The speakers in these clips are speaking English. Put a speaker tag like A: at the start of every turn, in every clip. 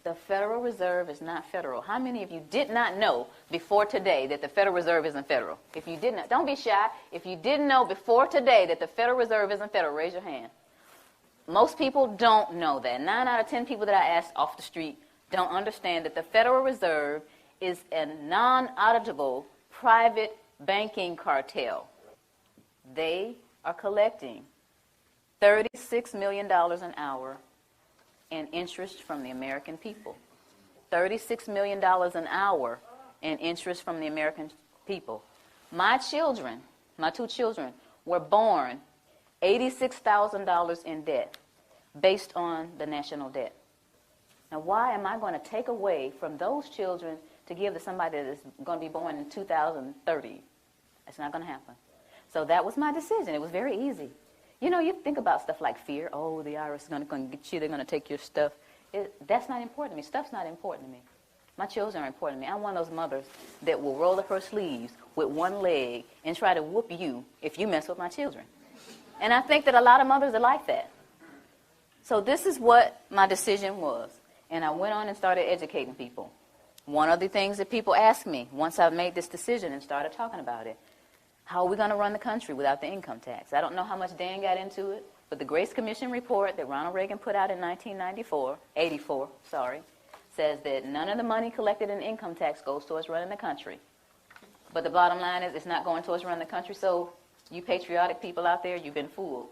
A: The Federal Reserve is not federal. How many of you did not know before today that the Federal Reserve isn't federal? If you didn't, don't be shy. If you didn't know before today that the Federal Reserve isn't federal, raise your hand. Most people don't know that. 9 out of 10 people that I asked off the street don't understand that the Federal Reserve is a non-auditable private banking cartel. They are collecting $36 million an hour in interest from the American people. $36 million an hour in interest from the American people. My children, my 2 children, were born $86,000 in debt based on the national debt. Now, why am I going to take away from those children to give to somebody that is going to be born in 2030? That's not going to happen. So that was my decision. It was very easy. You know, you think about stuff like fear. Oh, the IRS is going to get you. They're going to take your stuff. That's not important to me. Stuff's not important to me. My children are important to me. I'm one of those mothers that will roll up her sleeves with one leg and try to whoop you if you mess with my children. And I think that a lot of mothers are like that. So this is what my decision was. And I went on and started educating people. One of the things that people asked me once I made this decision and started talking about it, how are we going to run the country without the income tax? I don't know how much Dan got into it, but the Grace Commission report that Ronald Reagan put out in 1984, says that none of the money collected in income tax goes towards running the country. But the bottom line is it's not going towards running the country, so you patriotic people out there, you've been fooled.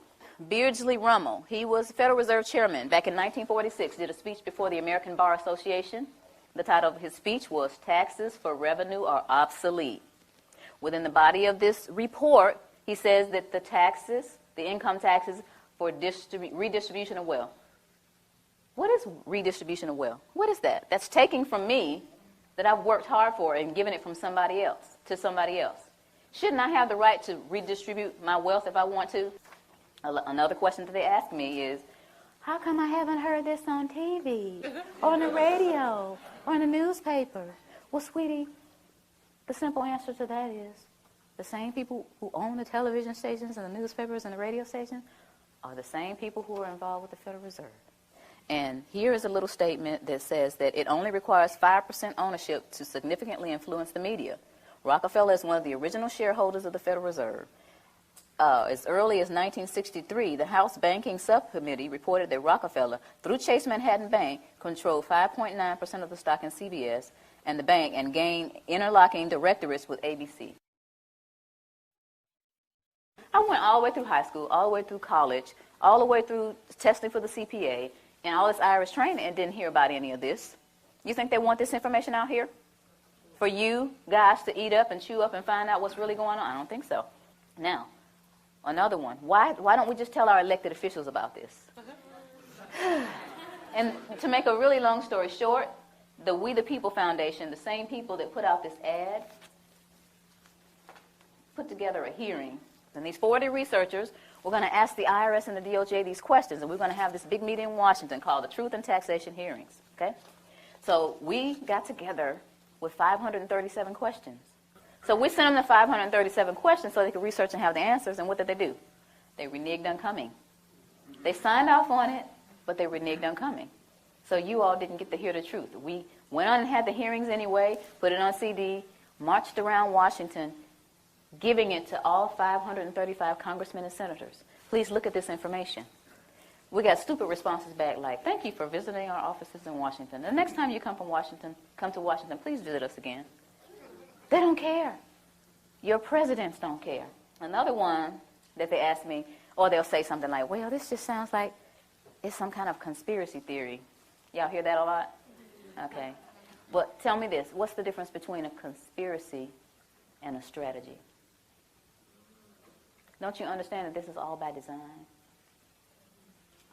A: Beardsley Rummel, he was Federal Reserve Chairman back in 1946, did a speech before the American Bar Association. The title of his speech was Taxes for Revenue Are Obsolete. Within the body of this report, he says that the taxes, the income taxes for redistribution of wealth. What is redistribution of wealth? What is that? That's taking from me that I've worked hard for and giving it from somebody else to somebody else. Shouldn't I have the right to redistribute my wealth if I want to? Another question that they ask me is, how come I haven't heard this on TV, or on the radio, or in the newspaper? Well, sweetie, the simple answer to that is the same people who own the television stations and the newspapers and the radio stations are the same people who are involved with the Federal Reserve. And here is a little statement that says that it only requires 5% ownership to significantly influence the media. Rockefeller is one of the original shareholders of the Federal Reserve. As early as 1963, the House Banking Subcommittee reported that Rockefeller, through Chase Manhattan Bank, controlled 5.9% of the stock in CBS and the bank and gained interlocking directorates with ABC. I went all the way through high school, all the way through college, all the way through testing for the CPA, and all this IRS training and didn't hear about any of this. You think they want this information out here? For you guys to eat up and chew up and find out what's really going on? I don't think so. Now, another one. Why don't we just tell our elected officials about this? And to make a really long story short, the We the People Foundation, the same people that put out this ad, put together a hearing. And these 40 researchers were going to ask the IRS and the DOJ these questions, and we're going to have this big meeting in Washington called the Truth and Taxation Hearings. Okay? So we got together with 537 questions. So we sent them the 537 questions so they could research and have the answers, and what did they do? They reneged on coming. They signed off on it, but they reneged on coming. So you all didn't get to hear the truth. We went on and had the hearings anyway, put it on CD, marched around Washington, giving it to all 535 congressmen and senators. Please look at this information. We got stupid responses back like, thank you for visiting our offices in Washington. The next time you come to Washington, please visit us again. They don't care. Your presidents don't care. Another one that they ask me, or they'll say something like, well, this just sounds like it's some kind of conspiracy theory. Y'all hear that a lot? Okay. But tell me this, what's the difference between a conspiracy and a strategy? Don't you understand that this is all by design?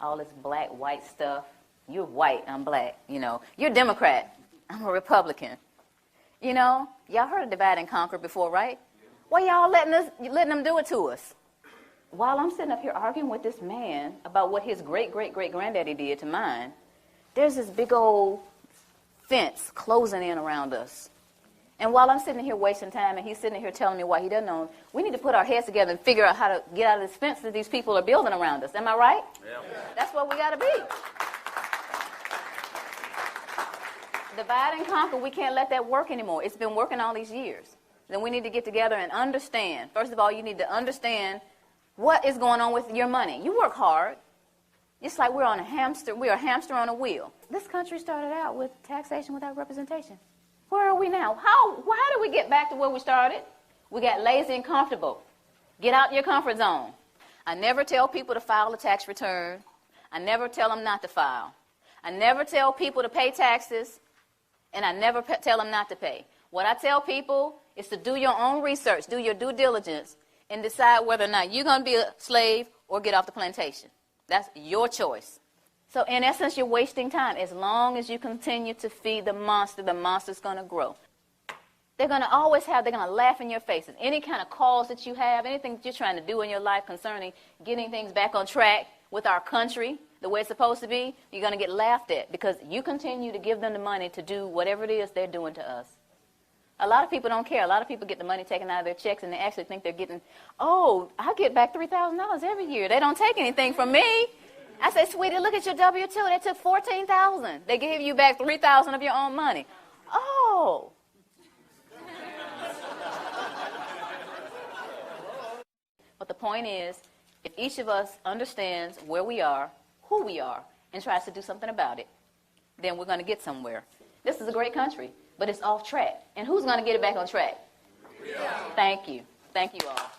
A: All this black, white stuff. You're white, I'm black, you know. You're a Democrat, I'm a Republican. You know, y'all heard of divide and conquer before, right? Why y'all letting them do it to us? While I'm sitting up here arguing with this man about what his great-great-great-granddaddy did to mine, there's this big old fence closing in around us. And while I'm sitting here wasting time and he's sitting here telling me why he doesn't know, we need to put our heads together and figure out how to get out of this fence that these people are building around us. Am I right? Yeah. That's what we got to be. Divide and conquer, we can't let that work anymore. It's been working all these years. Then we need to get together and understand. First of all, you need to understand what is going on with your money. You work hard. It's like we're a hamster on a wheel. This country started out with taxation without representation. Where are we now? How did we get back to where we started? We got lazy and comfortable. Get out your comfort zone. I never tell people to file a tax return. I never tell them not to file. I never tell people to pay taxes, and I never tell them not to pay. What I tell people is to do your own research, do your due diligence, and decide whether or not you're going to be a slave or get off the plantation. That's your choice. So in essence, you're wasting time. As long as you continue to feed the monster's going to grow. They're going to laugh in your faces. Any kind of cause that you have, anything that you're trying to do in your life concerning getting things back on track with our country, the way it's supposed to be, you're going to get laughed at because you continue to give them the money to do whatever it is they're doing to us. A lot of people don't care. A lot of people get the money taken out of their checks and they actually think they're getting, I get back $3,000 every year. They don't take anything from me. I say, sweetie, look at your W-2. They took $14,000. They gave you back $3,000 of your own money. Oh. But the point is, if each of us understands where we are, who we are, and tries to do something about it, then we're going to get somewhere. This is a great country, but it's off track. And who's going to get it back on track? Yeah. Thank you. Thank you all.